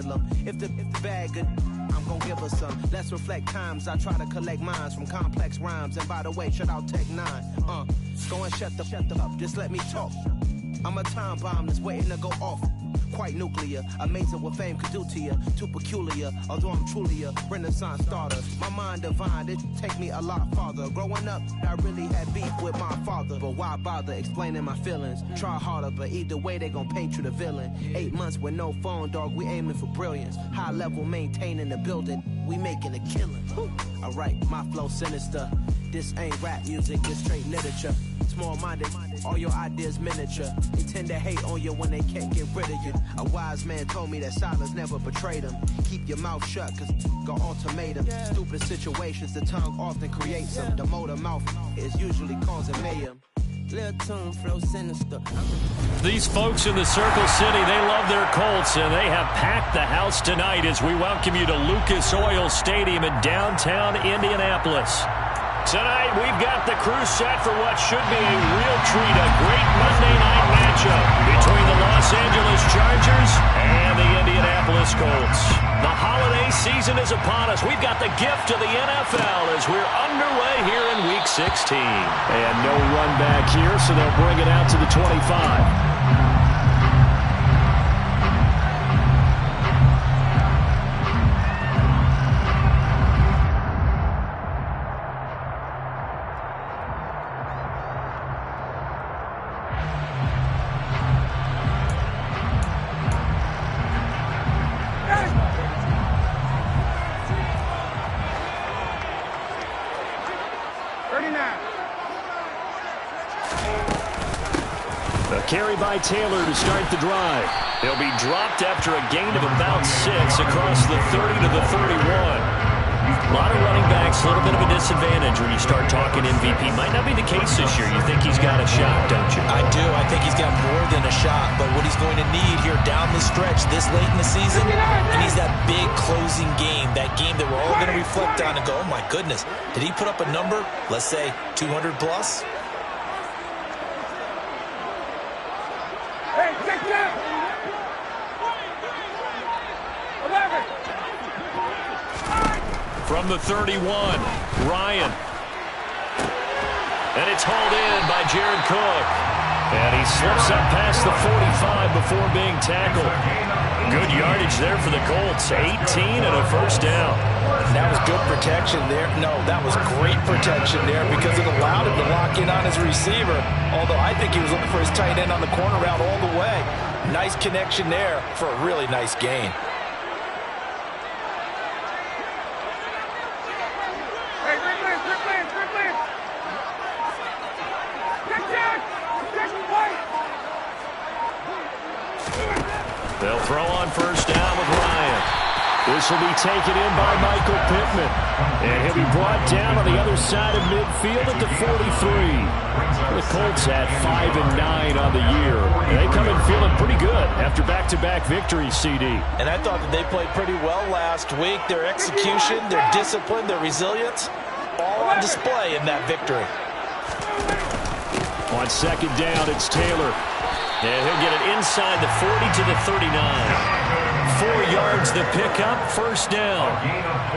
handle them. If the bag good, I'm gon' give her some. Let's reflect times. I try to collect minds from complex rhymes. And by the way, shout out Tech 9. Go and shut the up. Just let me talk. I'm a time bomb that's waiting to go off. Quite nuclear, amazing what fame could do to you. Too peculiar, although I'm truly a renaissance starter. My mind divine, it take me a lot farther. Growing up, I really had beef with my father. But why bother explaining my feelings? Try harder, but either way they gon' paint you the villain. 8 months with no phone, dog, we aiming for brilliance. High level maintaining the building, we making a killing. Alright, my flow sinister. This ain't rap music, it's straight literature. Small-minded, all your ideas miniature. They tend to hate on you when they can't get rid of you. A wise man told me that silence never betrayed him. Keep your mouth shut, cause go ultimatum. Stupid situations, the tongue often creates them. The motor mouth is usually causing mayhem. Little tune flow sinister. These folks in the Circle City, they love their Colts, and they have packed the house tonight as we welcome you to Lucas Oil Stadium in downtown Indianapolis. Tonight, we've got the crew set for what should be a real treat, a great Monday night matchup between the Los Angeles Chargers and the Indianapolis Colts. The holiday season is upon us. We've got the gift of the NFL as we're underway here in Week 16. And no run back here, so they'll bring it out to the 25. Carry by Taylor to start the drive. He'll be dropped after a gain of about 6 across the 30 to the 31. A lot of running backs, a little bit of a disadvantage when you start talking MVP. Might not be the case this year. You think he's got a shot, don't you? I do. I think he's got more than a shot. But what he's going to need here down the stretch this late in the season, he needs that big closing game, that game that we're all going to reflect on and go, oh, my goodness, did he put up a number, let's say 200 plus? From the 31, Ryan. And it's hauled in by Jared Cook. And he slips up past the 45 before being tackled. Good yardage there for the Colts. 18 and a first down. That was good protection there. No, that was great protection there because it allowed him to lock in on his receiver. Although I think he was looking for his tight end on the corner route all the way. Nice connection there for a really nice gain. They'll throw on first down with Ryan. This will be taken in by Michael Pittman. And he'll be brought down on the other side of midfield at the 43. The Colts at 5-9 on the year. And they come in feeling pretty good after back-to-back victories, CD. And I thought that they played pretty well last week. Their execution, their discipline, their resilience, all on display in that victory. On second down, it's Taylor. And he'll get it inside the 40 to the 39. 4 yards the pickup, first down.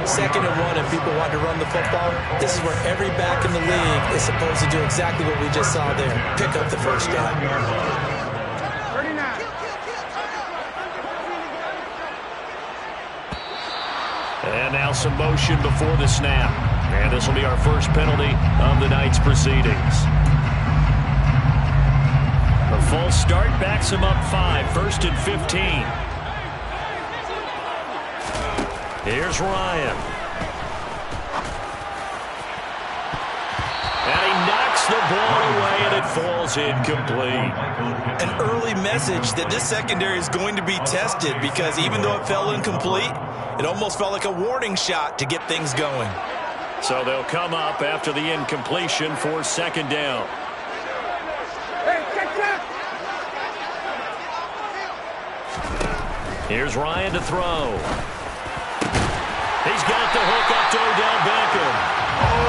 2nd and 1, and people want to run the football. This is where every back in the league is supposed to do exactly what we just saw there. Pick up the first down. And now some motion before the snap. And this will be our first penalty of the night's proceedings. A false start backs him up 5, 1st and 15. Here's Ryan. And he knocks the ball away, and it falls incomplete. An early message that this secondary is going to be tested because even though it fell incomplete, it almost felt like a warning shot to get things going. So they'll come up after the incompletion for second down. Here's Ryan to throw. He's got the hook up to Odell Beckham.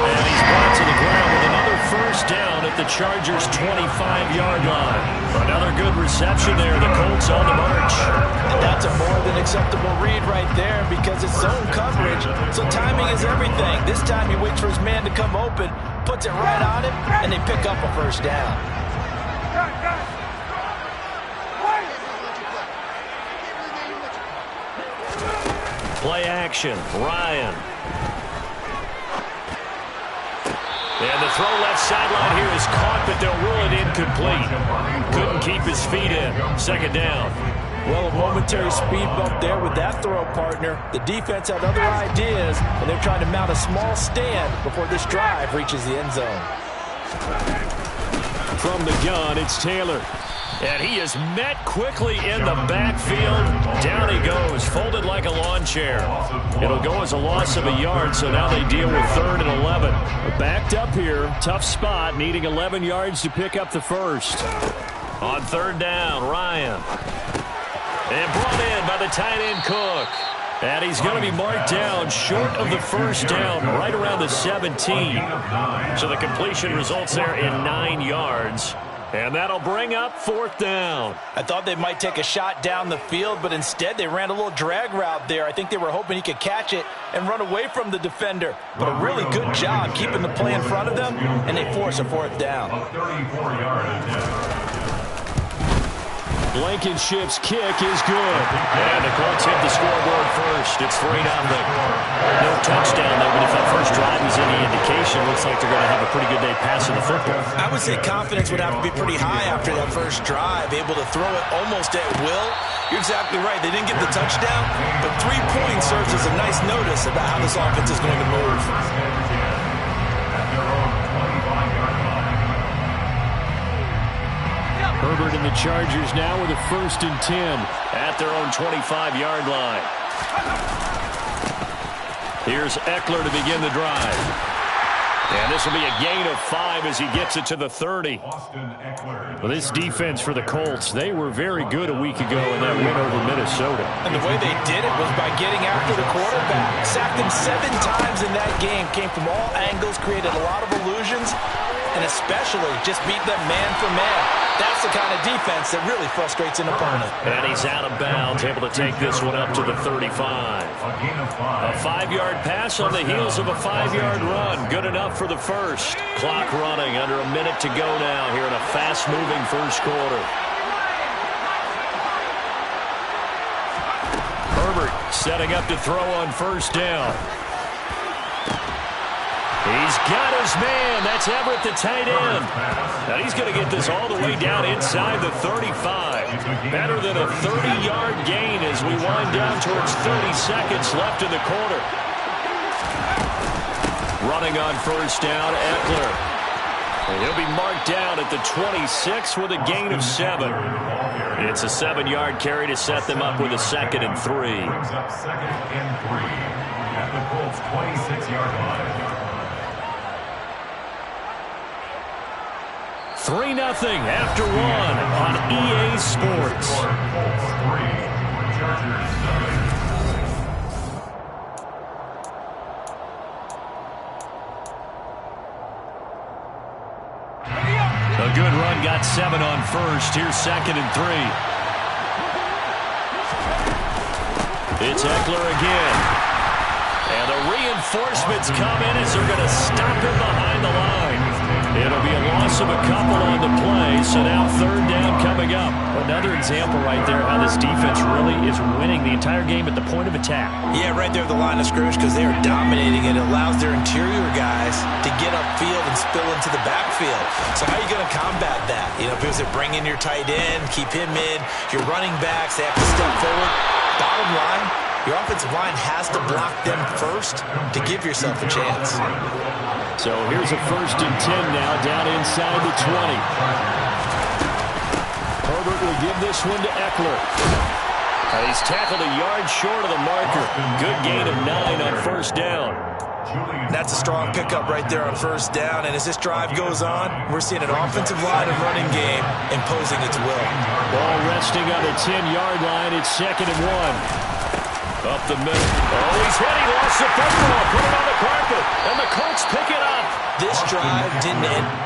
And he's brought to the ground with another first down at the Chargers' 25-yard line. Another good reception there. The Colts on the march. And that's a more than acceptable read right there because it's zone coverage, so timing is everything. This time he waits for his man to come open, puts it right on him, and they pick up a first down. Play action. Ryan. And the throw left sideline here is caught, but they'll rule it incomplete. Couldn't keep his feet in. Second down. Well, a momentary speed bump there with that throw, partner. The defense had other ideas, and they're trying to mount a small stand before this drive reaches the end zone. From the gun, it's Taylor. And he is met quickly in the backfield. Down he goes, folded like a lawn chair. It'll go as a loss of a yard, so now they deal with 3rd and 11. Backed up here, tough spot, needing 11 yards to pick up the first. On 3rd down, Ryan. And brought in by the tight end Cook. And he's going to be marked down short of the first down, right around the 17. So the completion results there in 9 yards. And that'll bring up 4th down. I thought they might take a shot down the field, but instead they ran a little drag route there. I think they were hoping he could catch it and run away from the defender. But a really good job keeping the play in front of them, and they force a 4th down. Blankenship's kick is good. And the Colts hit the scoreboard first. It's 3-0. No touchdown, though, but if that first drive is any indication, looks like they're going to have a pretty good day passing the football. I would say confidence would have to be pretty high after that first drive, able to throw it almost at will. You're exactly right. They didn't get the touchdown, but 3 points serves as a nice notice about how this offense is going to move. Herbert and the Chargers now with a 1st and 10 at their own 25-yard line. Here's Eckler to begin the drive. And this will be a gain of 5 as he gets it to the 30. Well, this defense for the Colts, they were very good a week ago in that win over Minnesota. And the way they did it was by getting after the quarterback. Sacked him 7 times in that game. Came from all angles, created a lot of illusions, and especially just beat them man for man. That's the kind of defense that really frustrates an opponent. And he's out of bounds, able to take this one up to the 35. A 5-yard pass on the heels of a 5-yard run. Good enough for the first. Clock running, under a minute to go now here in a fast-moving first quarter. Herbert setting up to throw on first down. He's got his man. That's Everett, the tight end. Now he's going to get this all the way down inside the 35. Better than a 30-yard gain as we wind down towards 30 seconds left in the quarter. Running on first down, Eckler. And he'll be marked down at the 26 with a gain of 7. It's a 7-yard carry to set them up with a 2nd and 3. Brings up 2nd and 3 at the Colts' 26-yard line. 3-0 after 1 on EA Sports. A good run, got 7 on first. Here's 2nd and 3. It's Eckler again. And the reinforcements come in as they're going to stop him behind the line. It'll be a loss of a couple on the play, so now 3rd down coming up. Another example right there how this defense really is winning the entire game at the point of attack. Yeah, right there at the line of scrimmage because they are dominating it. It allows their interior guys to get upfield and spill into the backfield. So how are you going to combat that? You know, because they bring in your tight end, keep him in, your running backs, they have to step forward. Bottom line, your offensive line has to block them first to give yourself a chance. So here's a 1st and 10 now, down inside the 20. Herbert will give this one to Eckler. He's tackled a yard short of the marker. Good gain of 9 on first down. That's a strong pickup right there on first down. And as this drive goes on, we're seeing an offensive line and running game imposing its will. Ball resting on the 10-yard line. It's 2nd and 1. Up the middle. Oh, he's hit. He lost the football. Put it on the carpet. And the Colts pick it up. This drive didn't end.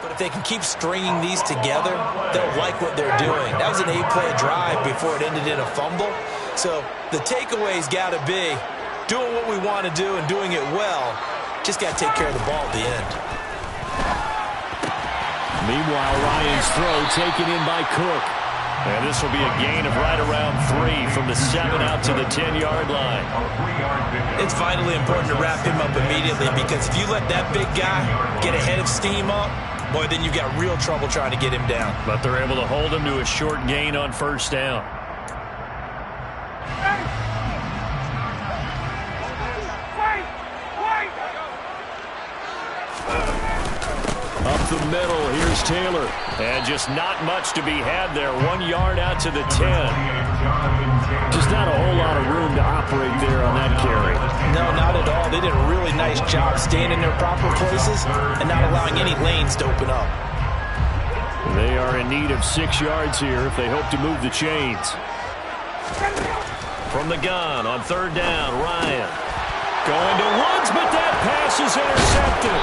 But if they can keep stringing these together, they'll like what they're doing. That was an 8-play drive before it ended in a fumble. So the takeaway's got to be doing what we want to do and doing it well. Just got to take care of the ball at the end. Meanwhile, Ryan's throw taken in by Cook. And this will be a gain of right around 3 from the 7 out to the 10-yard line. It's vitally important to wrap him up immediately, because if you let that big guy get a head of steam up, boy, then you've got real trouble trying to get him down. But they're able to hold him to a short gain on first down. Up the middle, here's Taylor. And just not much to be had there. 1 yard out to the 10. Just not a whole lot of room to operate there on that carry. No, not at all. They did a really nice job staying in their proper places and not allowing any lanes to open up. They are in need of 6 yards here if they hope to move the chains. From the gun on third down, Ryan. Going to Woods, but that pass is intercepted.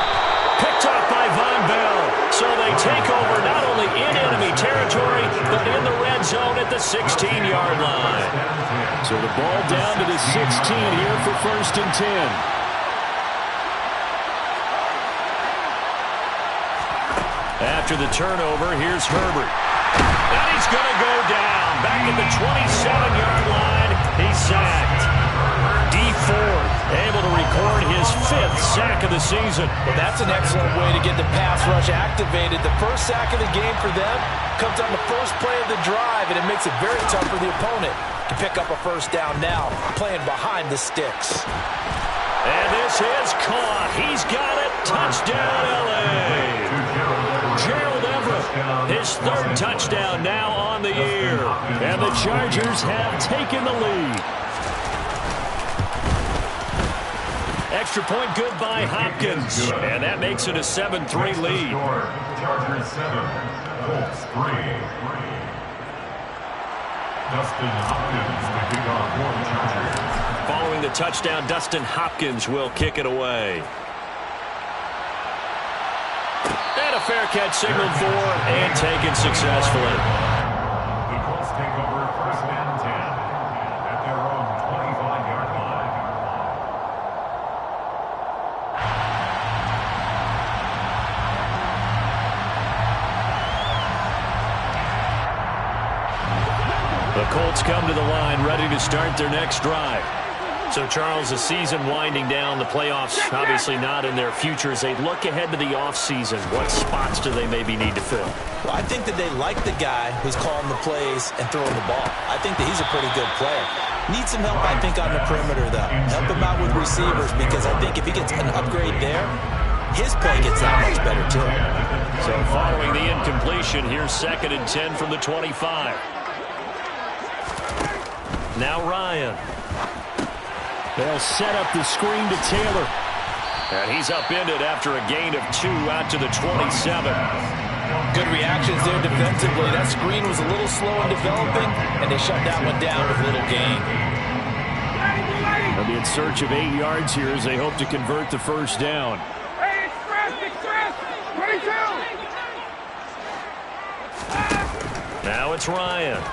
Picked off by Von Bell. So they take over not only in enemy territory, but in the red zone at the 16-yard line. So the ball down to the 16 here for first and 10. After the turnover, here's Herbert. And he's going to go down. Back at the 27-yard line, he's sacked. Ford able to record his 5th sack of the season. Well, that's an excellent way to get the pass rush activated. The first sack of the game for them comes on the first play of the drive, and it makes it very tough for the opponent to pick up a first down now, playing behind the sticks. And this is caught. He's got it. Touchdown, L.A. Gerald Everett, his 3rd touchdown now on the year. And the Chargers have taken the lead. Extra point good by Hopkins. And that makes it a 7-3 lead. Chargers 7, Colts 3. Dustin Hopkins to kick off for the Chargers. Following the touchdown, Dustin Hopkins will kick it away. And a fair catch signaled for and taken successfully. The Colts take over 1st and 10 at their own 25-yard line. The Colts come to the line ready to start their next drive. So, Charles, the season winding down, the playoffs obviously not in their future. As they look ahead to the offseason, what spots do they maybe need to fill? Well, I think that they like the guy who's calling the plays and throwing the ball. I think that he's a pretty good player. Needs some help, I think, on the perimeter, though. Help him out with receivers, because I think if he gets an upgrade there, his play gets that much better, too. So, following the incompletion, here's 2nd and 10 from the 25. Now Ryan. They'll set up the screen to Taylor. And he's upended after a gain of 2 out to the 27. Good reactions there defensively. That screen was a little slow in developing, and they shut that one down with little gain. They'll be in search of 8 yards here as they hope to convert the first down. Hey, express, 22. Now it's Ryan.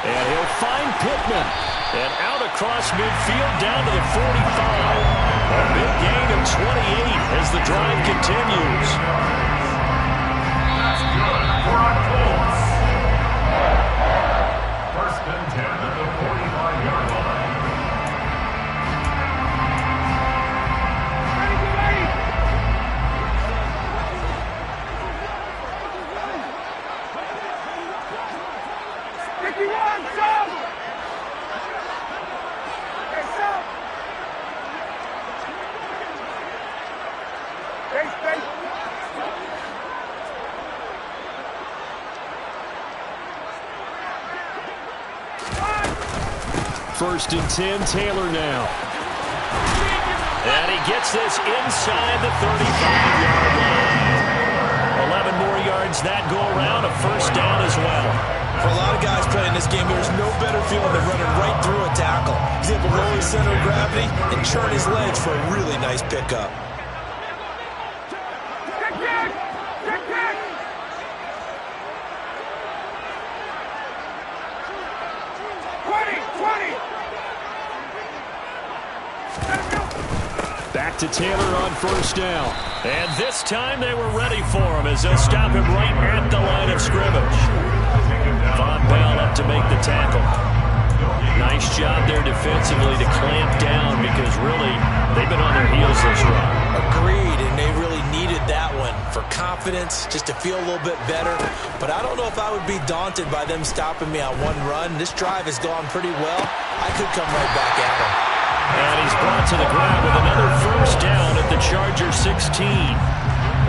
And he'll find Pittman. And out across midfield down to the 45. A big gain of 28 as the drive continues. That's good for our Colts. 1st and 10 at the 45-yard line. First and 10, Taylor now. And he gets this inside the 35-yard line. 11 more yards that go around, a first down as well. For a lot of guys playing this game, there's no better feeling than running right through a tackle. He's able to lower his center of gravity and churn his legs for a really nice pickup. Back to Taylor on first down. And this time they were ready for him as they'll stop him right at the line of scrimmage. Von Bell up to make the tackle. Nice job there defensively to clamp down because really they've been on their heels this run. Agreed, and they really needed that one for confidence, just to feel a little bit better. But I don't know if I would be daunted by them stopping me on one run. This drive has gone pretty well. I could come right back at him. And he's brought to the ground with another first down at the Chargers 16.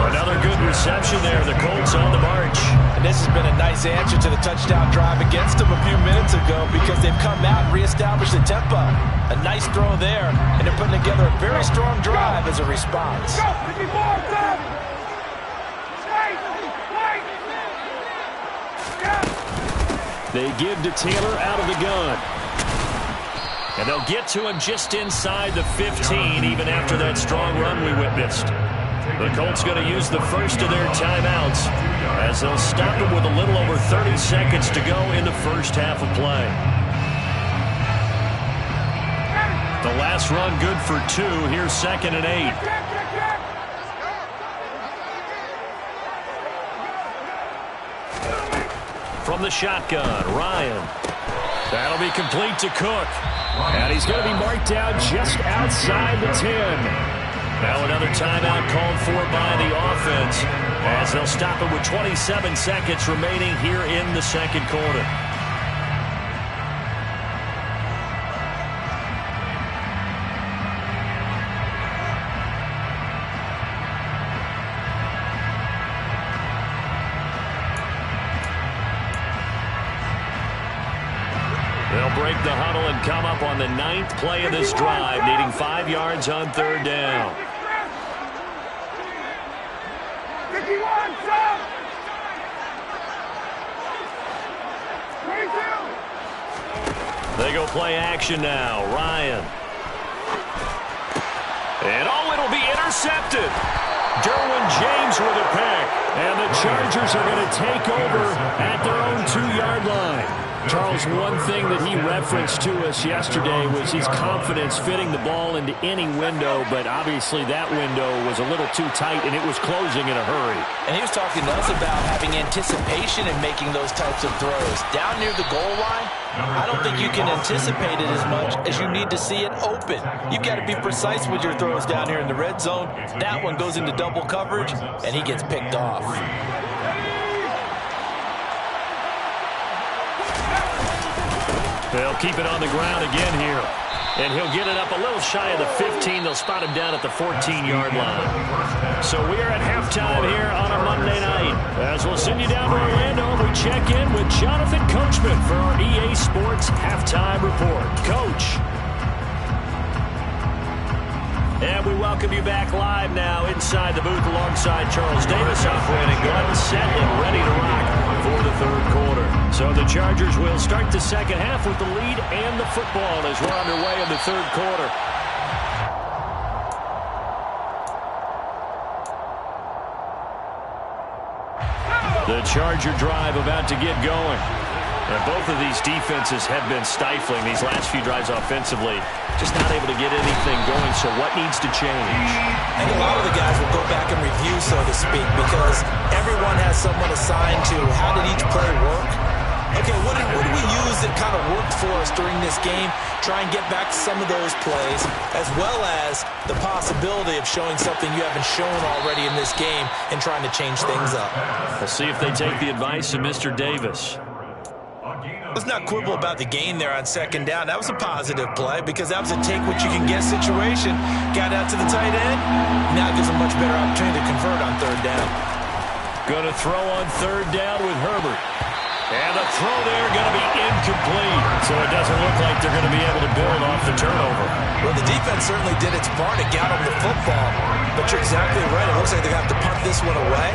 Another good reception there. The Colts on the march. And this has been a nice answer to the touchdown drive against them a few minutes ago because they've come out and reestablished the tempo. A nice throw there, and they're putting together a very strong drive as a response. They give to Taylor out of the gun. And they'll get to him just inside the 15, even after that strong run we witnessed. The Colts going to use the first of their timeouts as they'll stop him with a little over 30 seconds to go in the first half of play. The last run good for 2. Here's 2nd and 8. From the shotgun, Ryan. That'll be complete to Cook. And he's going to be marked down just outside the 10. Now another timeout called for by the offense as they'll stop it with 27 seconds remaining here in the second quarter. They'll break the huddle and come up on the 9th play of this drive, needing 5 yards on 3rd down. They go play action now. Ryan. And it'll be intercepted. Derwin James with a pick. And the Chargers are going to take over at their own 2-yard line. Charles, one thing that he referenced to us yesterday was his confidence fitting the ball into any window, but obviously that window was a little too tight, and it was closing in a hurry. And he was talking to us about having anticipation in making those types of throws. Down near the goal line, I don't think you can anticipate it as much as you need to see it open. You've got to be precise with your throws down here in the red zone. That one goes into double coverage, and he gets picked off. They'll keep it on the ground again here. And he'll get it up a little shy of the 15. They'll spot him down at the 14-yard line. So we are at halftime here on a Monday night. As we'll send you down to Orlando, we check in with Jonathan Coachman for our EA Sports Halftime Report. Coach. And we welcome you back live now inside the booth alongside Charles Davis, operating gun, set and ready to rock for the third quarter. So the Chargers will start the second half with the lead and the football as we're underway in the third quarter. The Charger drive about to get going. And both of these defenses have been stifling these last few drives offensively. Just not able to get anything going, so what needs to change? I think a lot of the guys will go back and review, so to speak, because everyone has someone assigned to how did each play work. Okay, what did we use that kind of worked for us during this game? Try and get back to some of those plays, as well as the possibility of showing something you haven't shown already in this game and trying to change things up. We'll see if they take the advice of Mr. Davis. Let's not quibble about the gain there on second down. That was a positive play because that was a take-what-you-can-get situation. Got out to the tight end. Now it gives a much better opportunity to convert on third down. Going to throw on third down with Herbert. And the throw there going to be incomplete. So it doesn't look like they're going to be able to build off the turnover. Well, the defense certainly did its part. It got them the football. But you're exactly right. It looks like they're going to have to punt this one away.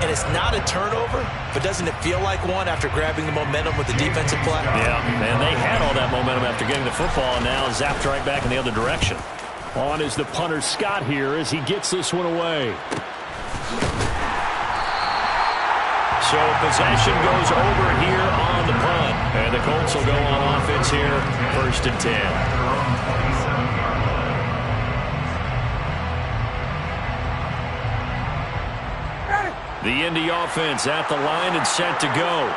And it's not a turnover, but doesn't it feel like one after grabbing the momentum with the defensive play? Yeah, and they had all that momentum after getting the football, and now zapped right back in the other direction. On is the punter Scott here as he gets this one away. So possession goes over here on the punt. And the Colts will go on offense here, 1st and 10. The Indy offense at the line and set to go.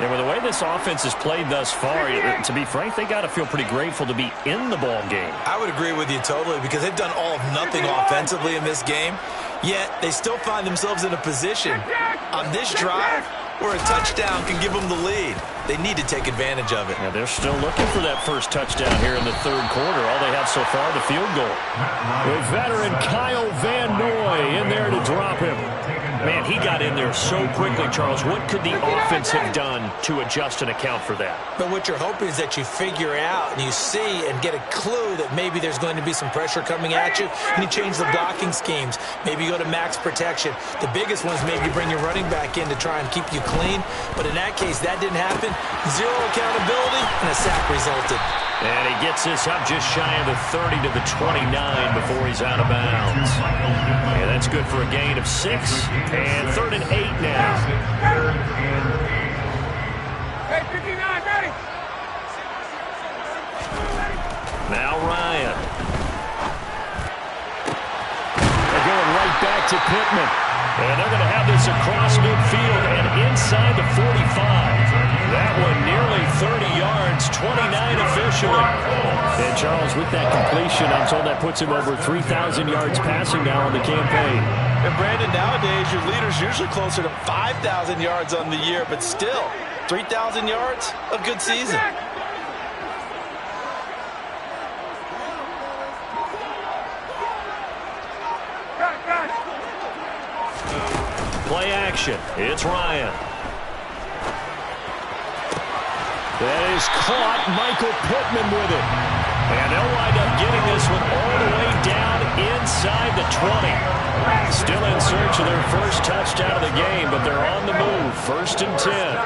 And with the way this offense has played thus far, to be frank, they got to feel pretty grateful to be in the ball game. I would agree with you totally because they've done all of nothing offensively in this game, yet they still find themselves in a position on this drive where a touchdown can give them the lead. They need to take advantage of it. Yeah, they're still looking for that first touchdown here in the third quarter. All they have so far, the field goal. With veteran Kyle Van Noy in there to drop him. Man, he got in there so quickly, Charles. What could the offense have done to adjust and account for that? But what you're hoping is that you figure out and you see and get a clue that maybe there's going to be some pressure coming at you, and you change the blocking schemes. Maybe you go to max protection. The biggest one is maybe bring your running back in to try and keep you clean. But in that case, that didn't happen. Zero accountability, and a sack resulted. And he gets this up just shy of the 30 to the 29 before he's out of bounds. And that's good for a gain of 6. And 3rd and 8 now. Hey, 59, ready. Now Ryan. They're going right back to Pittman. And they're going to have this across midfield and inside the 45. That one nearly 30 yards, 29 officially. And Charles, with that completion, I'm told that puts him over 3,000 yards passing now on the campaign. And Brandon, nowadays your leader's usually closer to 5,000 yards on the year, but still, 3,000 yards, a good season. Play action. It's Ryan. That is caught. Michael Pittman with it. And they'll wind up getting this one all the way down inside the 20. Still in search of their first touchdown of the game, but they're on the move. 1st and 10.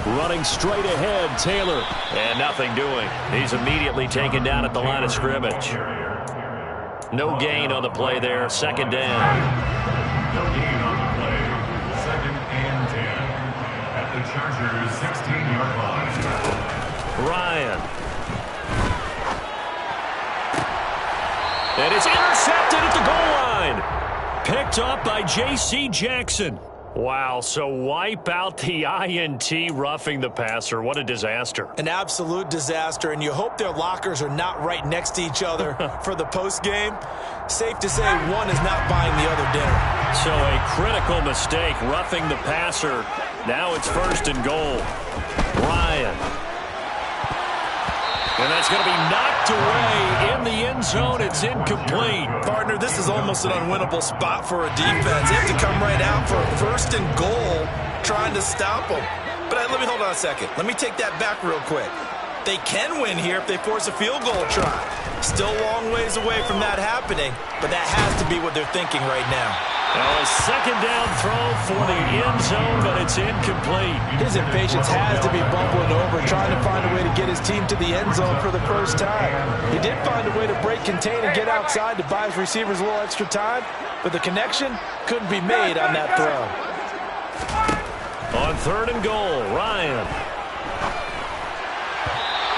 Running straight ahead, Taylor. And nothing doing. He's immediately taken down at the line of scrimmage. No gain on the play there. Second down. No gain on the play. 2nd and 10. At the Chargers' 16-yard line. Ryan. And it's intercepted at the goal line. Picked up by J.C. Jackson. Wow, so wipe out the INT, roughing the passer. What a disaster. An absolute disaster, and you hope their lockers are not right next to each other for the postgame. Safe to say one is not buying the other dinner. So a critical mistake, roughing the passer. Now it's 1st and goal. Ryan. And that's going to be knocked away in the end zone. It's incomplete. Partner, this is almost an unwinnable spot for a defense. They have to come right out for 1st and goal, trying to stop them. But let me hold on a second. Let me take that back real quick. They can win here if they force a field goal try. Still a long ways away from that happening, but that has to be what they're thinking right now. Now a 2nd down throw for the end zone, but it's incomplete. His impatience has to be bubbling over, trying to find a way to get his team to the end zone for the first time. He did find a way to break contain and get outside to buy his receivers a little extra time, but the connection couldn't be made on that throw. On 3rd and goal, Ryan.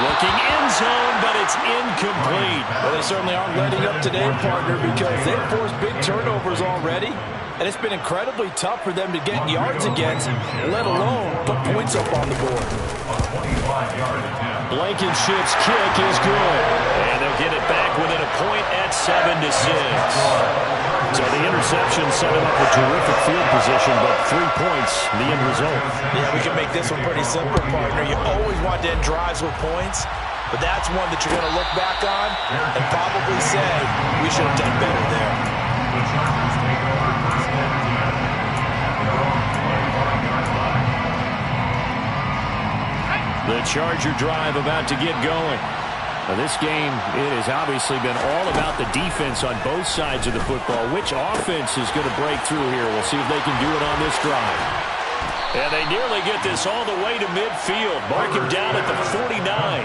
Looking end zone, but it's incomplete. Well, they certainly aren't letting up today, partner, because they've forced big turnovers already, and it's been incredibly tough for them to get yards against, let alone put points up on the board. Blankenship's kick is good, and they'll get it back within a point at 7-6. So the interception set him up with terrific field position, but 3 points, the end result. Yeah, we can make this one pretty simple, partner. You always want to end drives with points, but that's one that you're going to look back on and probably say, we should have done better there. The Chargers take over 1st and 10 at their own 25-yard line. The Charger drive about to get going. Now this game, it has obviously been all about the defense on both sides of the football. Which offense is going to break through here? We'll see if they can do it on this drive. And they nearly get this all the way to midfield. Mark him down at the 49.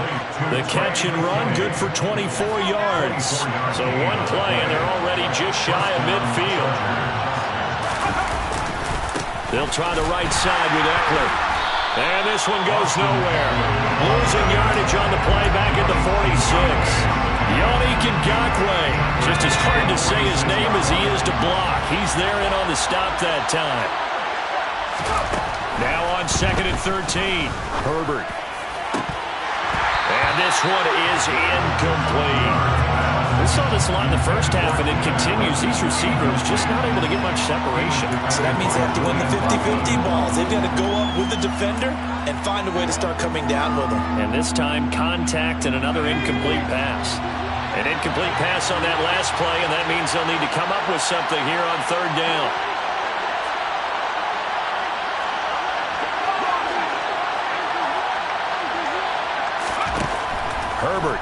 The catch and run, good for 24 yards. So one play, and they're already just shy of midfield. They'll try the right side with Eckler. And this one goes nowhere. Losing yardage on the play back at the 46. Yannick Ngakoue. Just as hard to say his name as he is to block. He's there in on the stop that time. Now on 2nd and 13. Herbert. And this one is incomplete. We saw this a lot in the first half, and it continues. These receivers just not able to get much separation. So that means they have to win the 50-50 balls. They've got to go up with the defender and find a way to start coming down with them. And this time, contact and another incomplete pass. An incomplete pass on that last play, and that means they'll need to come up with something here on 3rd down. Herbert.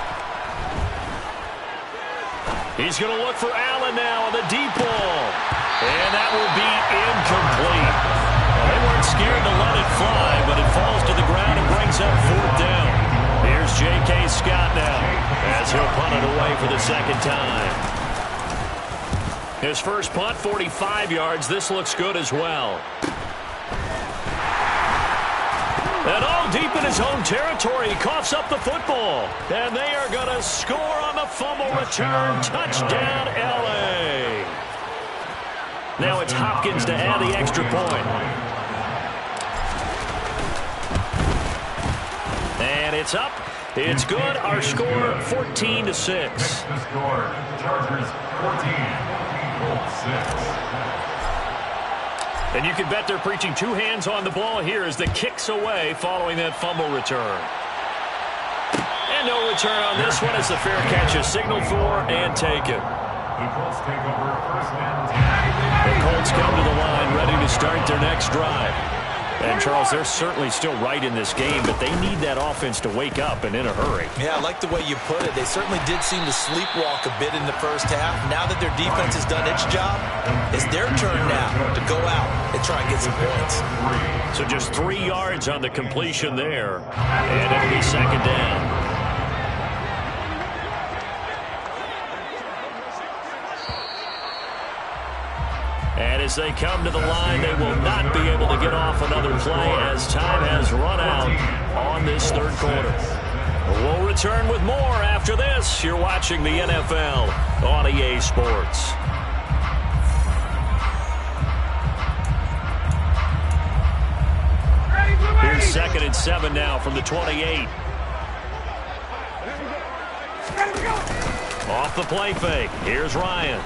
He's going to look for Allen now on the deep ball. And that will be incomplete. Well, they weren't scared to let it fly, but it falls to the ground and brings up 4th down. Here's J.K. Scott now as he'll punt it away for the 2nd time. His first punt, 45 yards. This looks good as well. And all deep in his own territory, he coughs up the football. And they are going to score on the fumble return. Touchdown, L.A. Now it's Hopkins to add the extra point. And it's up. It's good. Our score, 14-6. The score, Chargers 14, Colts 6. And you can bet they're preaching 2 hands on the ball here as the kick's away following that fumble return. And no return on this one as the fair catch is signaled for and taken. The Colts take over 1st and 10. The Colts come to the line ready to start their next drive. And, Charles, they're certainly still right in this game, but they need that offense to wake up and in a hurry. Yeah, I like the way you put it. They certainly did seem to sleepwalk a bit in the first half. Now that their defense has done its job, it's their turn now to go out and try and get some points. So just 3 yards on the completion there, and it'll be second down. And as they come to the line, they will not be able to get off another play as time has run out on this third quarter. We'll return with more after this. You're watching the NFL on EA Sports. Here's 2nd and 7 now from the 28. Off the play fake. Here's Ryan.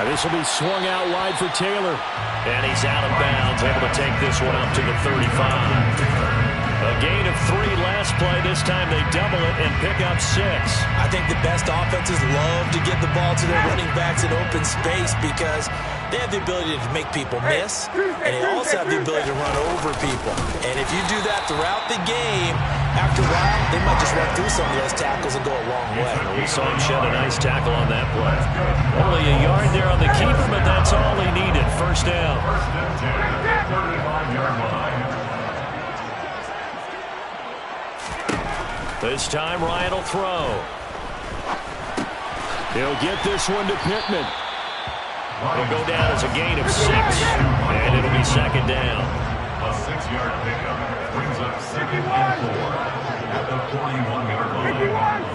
This will be swung out wide for Taylor. And he's out of bounds, able to take this one up to the 35. A gain of 3 last play. This time they double it and pick up 6. I think the best offenses love to get the ball to their running backs in open space because they have the ability to make people miss, and they also have the ability to run over people. And if you do that throughout the game, after a while, they might just run through some of those tackles and go a long way. We saw him shed a nice tackle on that play. Only a yard there on the keeper, but that's all he needed. First down. This time, Ryan will throw. He'll get this one to Pittman. It'll go down as a gain of 6, and it'll be second down. A 6-yard pickup brings up 2nd and 4 at the 41-yard line.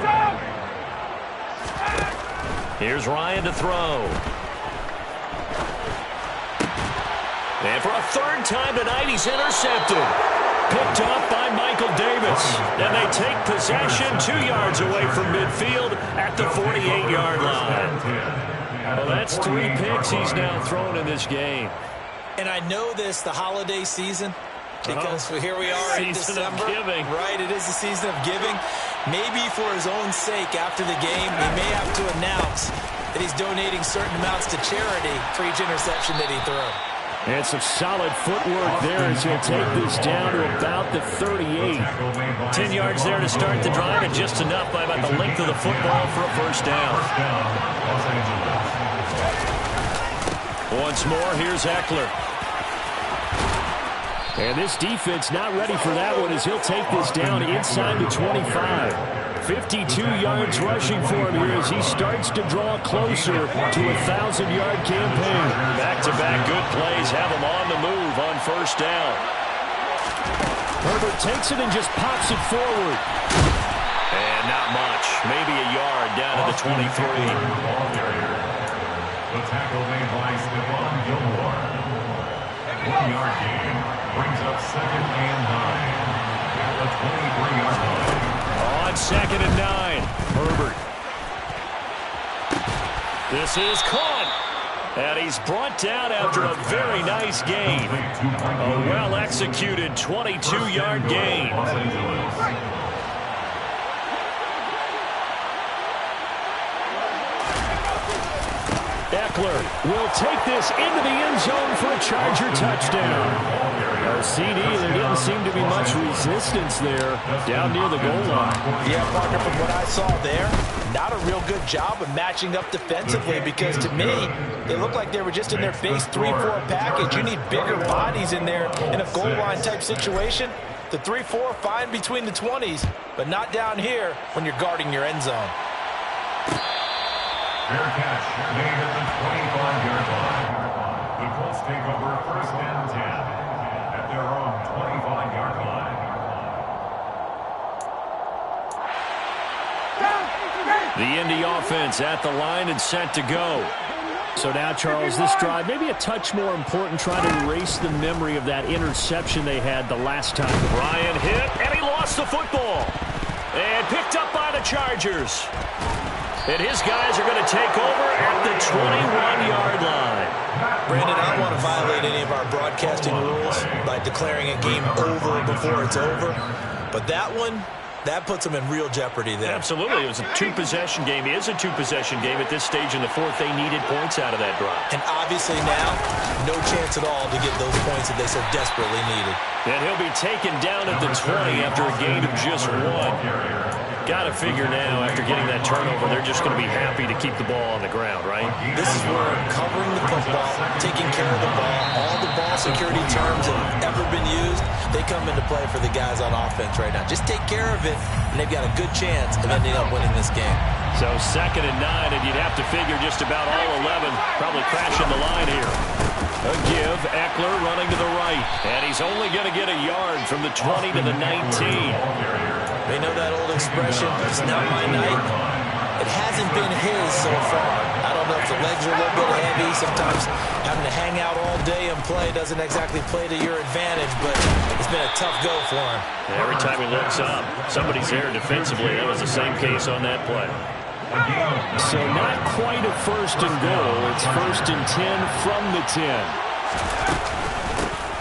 Here's Ryan to throw. And for a 3rd time tonight, he's intercepted. Picked off by Michael Davis. And they take possession 2 yards away from midfield at the 48-yard line. Well, that's 3 picks he's now thrown in this game. And I know this, the holiday season, because here we are in December. Right, it is the season of giving. Maybe for his own sake, after the game, he may have to announce that he's donating certain amounts to charity for each interception that he threw. And some solid footwork there as he'll take this down to about the 38. 10 yards there to start the drive, and just enough by about the length of the football for a first down. Once more, here's Eckler. And this defense not ready for that one as he'll take this down inside the 25. 52 yards rushing for him here as he starts to draw closer to a 1,000-yard campaign. Back-to-back good plays have him on the move on first down. Herbert takes it and just pops it forward. And not much. Maybe a yard down to the 23. The tackle made by Stephon Gilmore. 1-yard gain brings up 2nd and 9 at the 23-yard line. On 2nd and 9, Herbert. This is caught. And he's brought down after a very nice gain. A well-executed 22-yard gain. Eckler will take this into the end zone for a Charger touchdown. CD, there didn't seem to be much resistance there down near the goal line. Yeah, partner, from what I saw there, not a real good job of matching up defensively because to me, it looked like they were just in their base 3-4 package. You need bigger bodies in there in a goal line type situation. The 3-4 fine between the 20s, but not down here when you're guarding your end zone. Fair catch made at the 25-yard line. The Colts take over 1st and 10 at their own 25-yard line. The Indy offense at the line and set to go. So now, Charles, this drive, maybe a touch more important, trying to erase the memory of that interception they had the last time. Ryan hit, and he lost the football. And picked up by the Chargers. And his guys are going to take over at the 21-yard line. Brandon, I don't want to violate any of our broadcasting rules by declaring a game over before it's over. But that one That puts them in real jeopardy there. Absolutely. It was a two-possession game. It is a two-possession game at this stage in the fourth. They needed points out of that drive. And obviously now, no chance at all to get those points that they so desperately needed. And he'll be taken down at the 20 after a gain of just one. Got to figure now, after getting that turnover, they're just going to be happy to keep the ball on the ground, right? This is where covering the football, taking care of the ball, all the ball security terms that have ever been used, they come into play for the guys on offense right now. Just take care of it, and they've got a good chance of ending up winning this game. So 2nd and 9, and you'd have to figure just about all 11 probably crashing the line here. A give, Eckler running to the right, and he's only going to get a yard from the 20 to the 19. They know that old expression, it's not my night. It hasn't been his so far. I don't know if the legs are a little bit heavy. Sometimes having to hang out all day and play doesn't exactly play to your advantage, but it's been a tough go for him. Every time he looks up, somebody's there defensively. That was the same case on that play. So not quite a 1st and goal. It's 1st and 10 from the 10.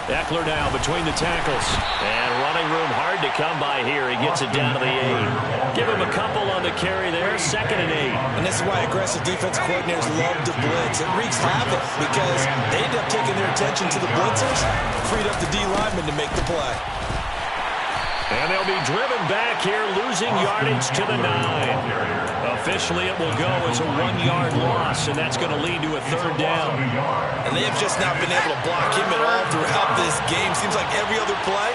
Eckler now between the tackles. And running room hard to come by here. He gets it down to the 8. Give him a couple on the carry there. 2nd and 8. And this is why aggressive defense coordinators love to blitz. It wreaks havoc because they end up taking their attention to the blitzers, freed up the D lineman to make the play. And they'll be driven back here, losing yardage to the 9. Officially, it will go as a 1-yard loss, and that's going to lead to a 3rd down. And they have just not been able to block him at all throughout this game. Seems like every other play,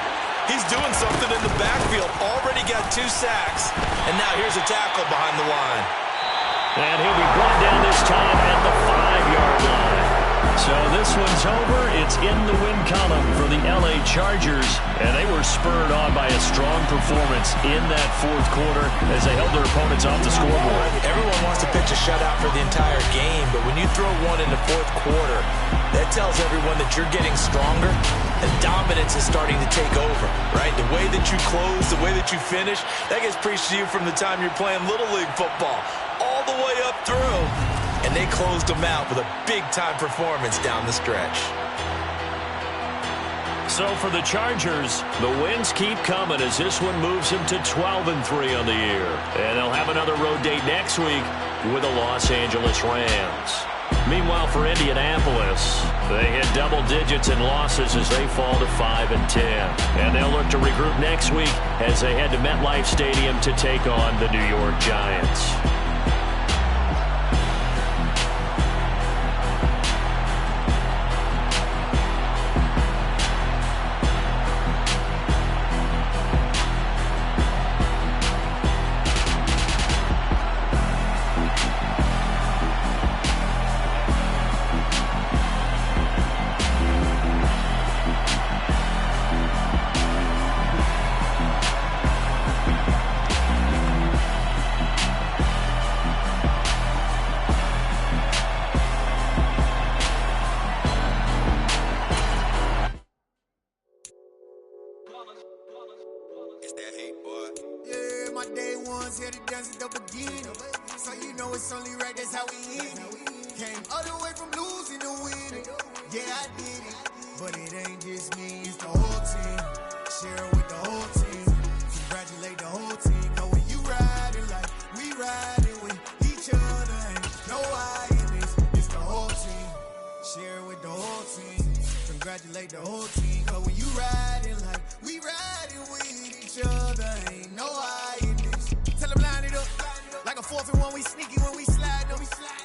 he's doing something in the backfield. Already got 2 sacks, and now here's a tackle behind the line. And he'll be brought down this time at the 5-yard line. So this one's over. It's in the win column for the LA Chargers, and they were spurred on by a strong performance in that 4th quarter as they held their opponents off the scoreboard. Everyone wants to pitch a shutout for the entire game, but when you throw one in the 4th quarter, that tells everyone that you're getting stronger and dominance is starting to take over, right? The way that you close, the way that you finish, that gets preached to you from the time you're playing Little League football all the way up through. And they closed them out with a big-time performance down the stretch. So for the Chargers, the wins keep coming as this one moves them to 12-3 on the year. And they'll have another road date next week with the Los Angeles Rams. Meanwhile, for Indianapolis, they hit double digits in losses as they fall to 5-10. And they'll look to regroup next week as they head to MetLife Stadium to take on the New York Giants. Congratulate the whole team, cause when you riding like we riding with each other, ain't no hiding this. Tell them line it up, like a 4th and 1, we sneaky when we slide them.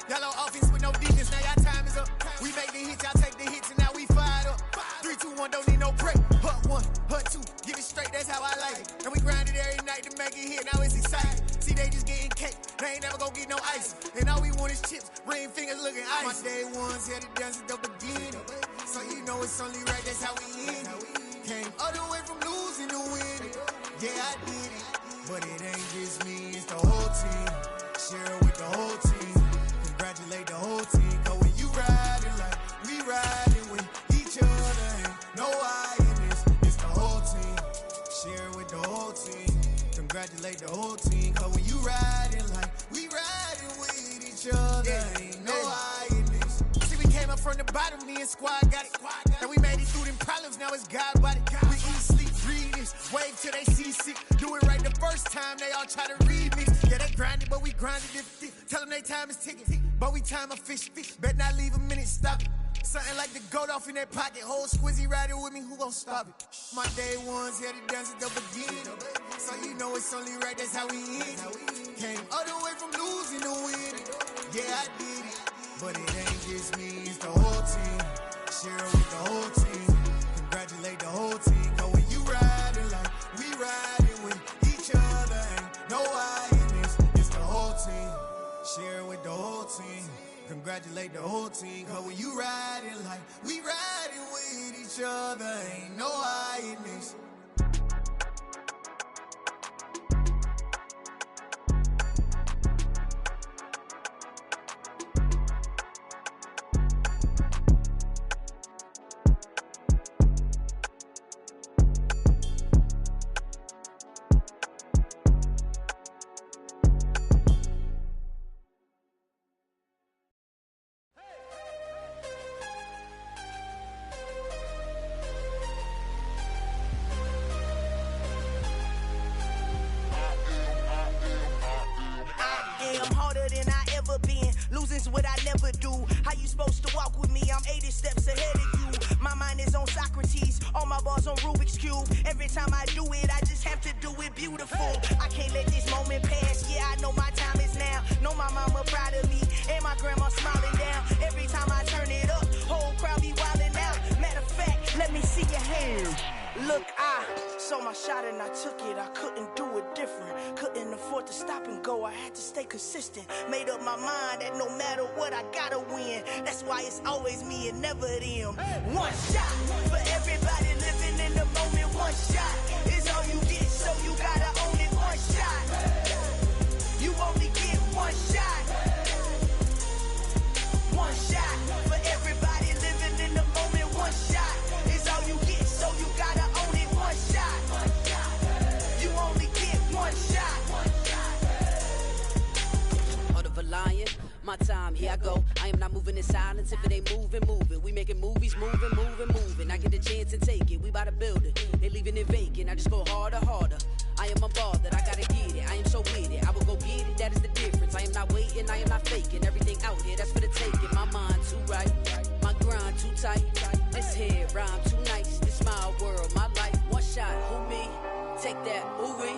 Y'all on offense with no defense, now y'all time is up. We make the hits, y'all take the hits, and now we fired up. 3, 2, 1, don't need no break. Hut 1, hut 2, give it straight, that's how I like it. And we grind it every night to make it hit, now it's exciting. See, they just getting cake, they ain't never gonna get no ice. And all we want is chips, ring fingers looking ice. My day ones had to dance at the beginning. So you know it's only right, that's how we end it. Came all the way from losing to winning. Yeah, I did it. But it ain't just me, it's the whole team. Share it with the whole team. Congratulate the whole team. Cause when you riding like we riding with each other, ain't no hiding this. It's the whole team. Share it with the whole team. Congratulate the whole team. Cause when you riding like we riding with each other, ain't no hiding this. See, we came up from the bottom, me and squad got it. And we made it through them problems, now it's God body. We eat, sleep, breathe, remix. Wave till they seasick. Do it right the first time, they all try to remix. Yeah, they grinded, but we grinded it. Tell them they time is ticking, but we time a fish. Bet not leave a minute, stop it. Something like the goat off in their pocket. Whole squizzy riding with me, who gon' stop it? My day ones here to dance at the beginning. So you know it's only right, that's how we end. Came all the way from losing to winning. Yeah, I did it. But it ain't just me, it's the whole team. Share it with the whole team. Congratulate the whole team. Cause when you riding like we riding with each other, ain't no I in this. It's the whole team. Share it with the whole team. Congratulate the whole team. Cause when you riding like we riding with each other, ain't no I in this. What I never do. How you supposed to walk with me? I'm 80 steps ahead of you. My mind is on Socrates, all my bars on Rubik's Cube. Every time I do it, I just have to do it beautiful. I can't let this moment pass. Yeah, I know my time is now. Know my mama proud of me, and my grandma smiling down. Every time I turn it up, whole crowd be wildin' out. Matter of fact, let me see your hands. Look, I saw my shot and I took it. I couldn't do it different. Couldn't afford to stop and go. I had to stay consistent. Made up my mind that no matter what, I gotta win. That's why it's always me and never them. One shot for everybody living in the moment. One shot is all you get, so you gotta own it. One shot. You only get one shot. One shot for everybody living in the moment. One shot is all you get, so you gotta own it. One shot. You only get one shot. Heart of a lion, my time, here I go. I am not moving in silence. If it ain't moving, moving. We making movies, moving, moving, moving. I get a chance and take it. We bout to build it. They leaving it vacant. I just go harder, harder. I am unbothered. I gotta get it. I am so with it. I will go get it. That is the difference. I am not waiting. I am not faking. Everything out here, that's for the taking. My mind too right. My grind too tight. This head rhyme too nice. This my world, my life. One shot, who me? Take that, ooh wee.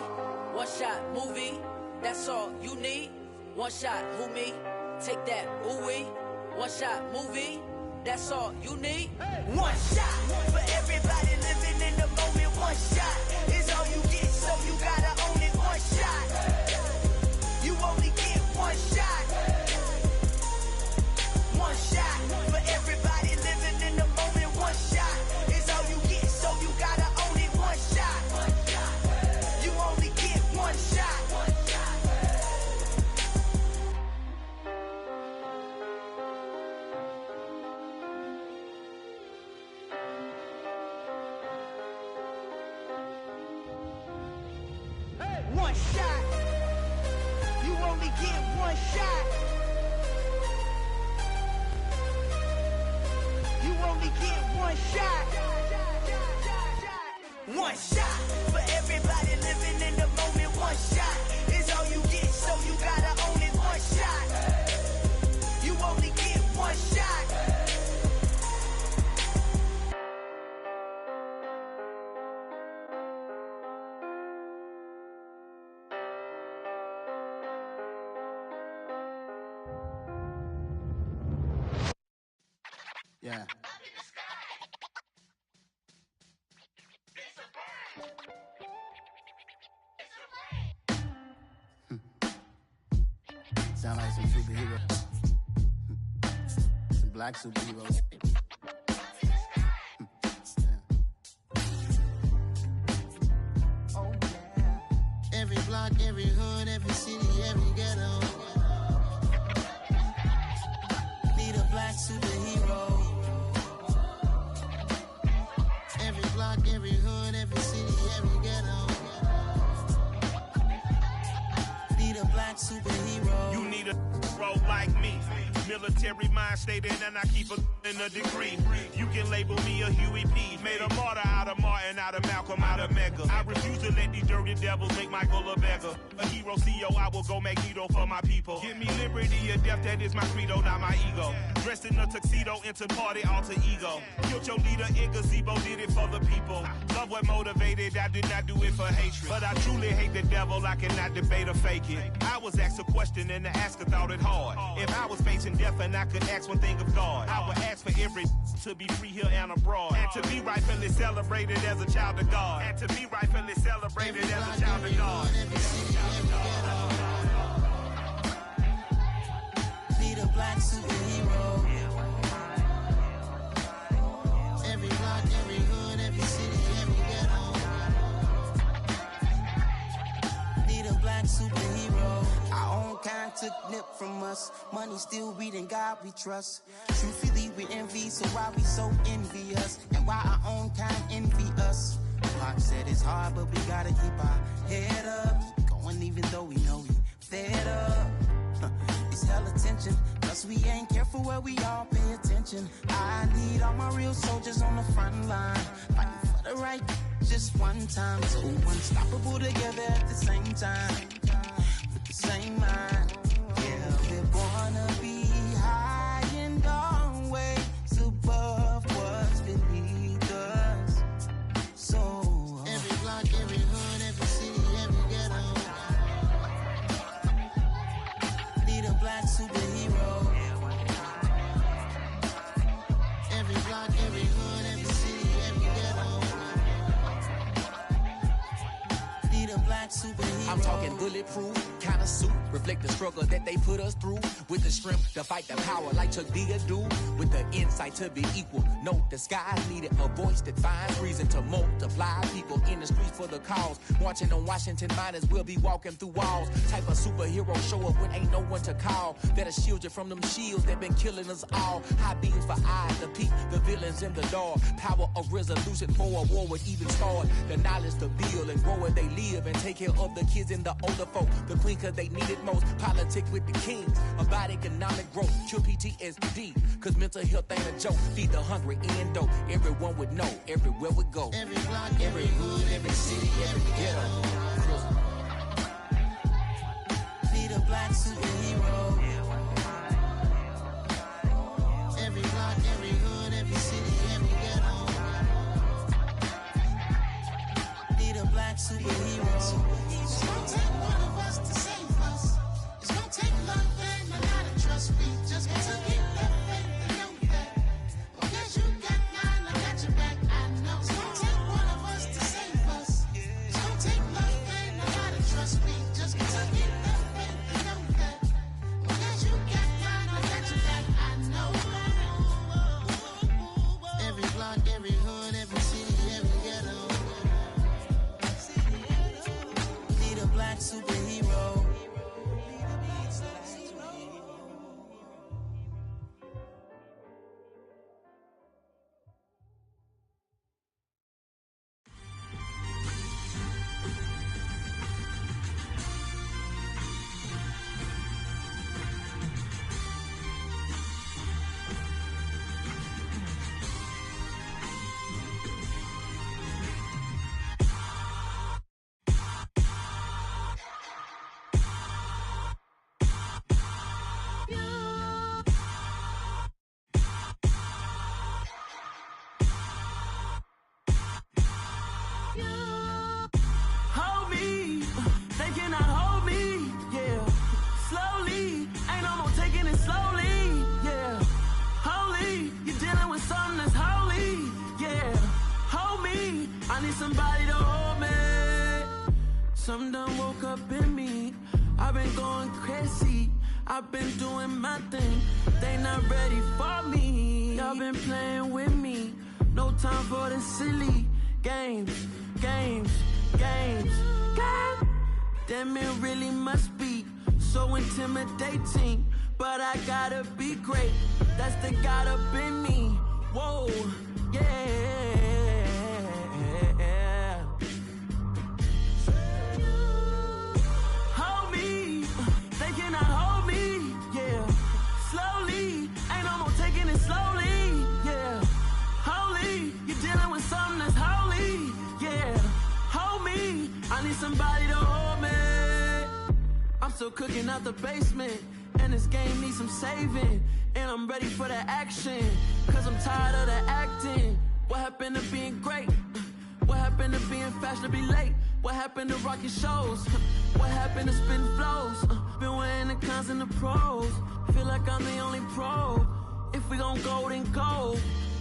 One shot, movie. That's all you need. One shot, who me? Take that, ooh wee. One shot, movie. That's all you need. One shot for everybody living in the moment. One shot is all you get, so you gotta own it. One shot. You only get one shot. One shot for everybody living in the moment. One shot is all you get, so you gotta own it. One shot. You only get one shot. One shot. You only get one shot. You only get one shot. One shot for everybody living in the moment. One shot is all you get, so you gotta own it. One shot. You only get one shot. Yeah. Sound like some superheroes. Some black superheroes. Oh, yeah. Every block, every hood, every city, every ghetto. Need a black superhero. Every block, every hood, every city, every ghetto. Need a black superhero. You need a hero like me. Military mind stated, and I keep in a degree. You can label me a Huey P. Made a martyr out of Martin, out of Malcolm, out of Mega. I refuse to let these dirty devils make Michael a beggar. A hero CEO, I will go Magneto for my people. Give me liberty or death, that is my credo, not my ego. Dressed in a tuxedo, into party alter ego. Killed your leader in gazebo, did it for the people. Love what motivated, I did not do it for hatred. But I truly hate the devil, I cannot debate or fake it. I was asked a question and the asker thought it hard. If I was facing death and I could ask one thing of God, I would ask for every to be free here and abroad. And to be rightfully celebrated as a child of God. And to be rightfully celebrated as a child of God. Be the black superhero. Every block, every hood, every city, every ghetto. Be the black superhero. Our own kind took nip from us. Money still reading God we trust. Truthfully we envy, so why we so envious? And why our own kind envy us? Pop said it's hard, but we gotta keep our head up. Going even though we know we fed up. It's hell attention, cause we ain't careful where we all pay attention. I need all my real soldiers on the front line, fighting for the right just one time. So unstoppable together at the same time, with the same mind. Yeah, we're born to be high and always above what's beneath us. So every block, every hood, every city, every ghetto. Need a black superhero. Every block, every hood, every city, every ghetto. Need a black superhero. I'm talking bulletproof kind of suit, reflect the struggle that they put us through. With the strength to fight the power like Chuck D do. With the insight to be equal. Note the skies needed a voice that finds reason to multiply. People in the streets for the cause. Marching on Washington, might as well be walking through walls. Type of superhero show up when ain't no one to call. That'll shield you from them shields that been killing us all. High beams for eyes to peek the villains in the dark. Power of resolution for a war would even start. The knowledge to build and grow where they live and take care of the kids and the older folk. The queen cause they need it most. Politic with the kings. About economic growth. Cure PTSD. Cause mental health ain't a joke. Feed the hungry and dope. Everyone would know. Everywhere we go. Every block, every hood, every city, every ghetto. Be the black superhero. Every block, every hood, every city, every ghetto. Be the black superhero. It's gonna take one of us to save us. It's gonna take love and a lot of trust. We just got to get that faith and know that. Because you got mine, I got your back. I know. It's gonna take one of us to save us. It's gonna take love and a lot of trust. We just got to get that faith and know that. Because you got mine, I got your back. I know. Every block, every hood, every city, every ghetto. Need a black superhero. Hold me, they cannot hold me, yeah. Slowly, ain't no more taking it slowly, yeah. Holy, you're dealing with something that's holy, yeah. Hold me, I need somebody to hold me. Something done woke up in me. I've been going crazy, I've been doing my thing. They not ready for me. Y'all been playing with me. No time for the silly games, games, games, games. Damn, it really must be so intimidating. But I gotta be great. That's the God up in me. Whoa, yeah. Hold me, they cannot hold me, yeah. somebody to hold me. I'm still cooking out the basement, and this game needs some saving. And I'm ready for the action, cause I'm tired of the acting. What happened to being great? What happened to being fashionably late? What happened to rocking shows? What happened to spin flows? Been weighing the cons and the pros. Feel like I'm the only pro. If we gon' go, then go.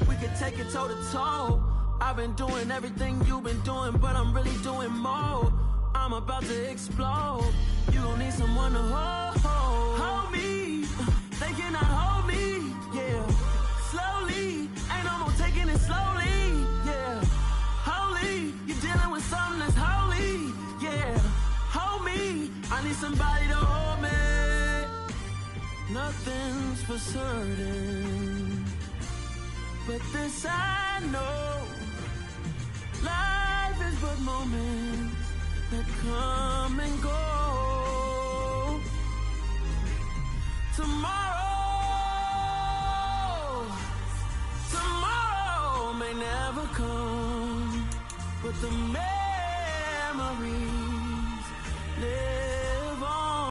We could take it toe to toe. I've been doing everything you've been doing, but I'm really doing more. I'm about to explode. You gon' need someone to hold me. They cannot hold me, yeah. Slowly, ain't no more taking it slowly, yeah. Holy, you're dealing with something that's holy, yeah. Hold me, I need somebody to hold me. Nothing's for certain, but this I know. Life is but moments that come and go. Tomorrow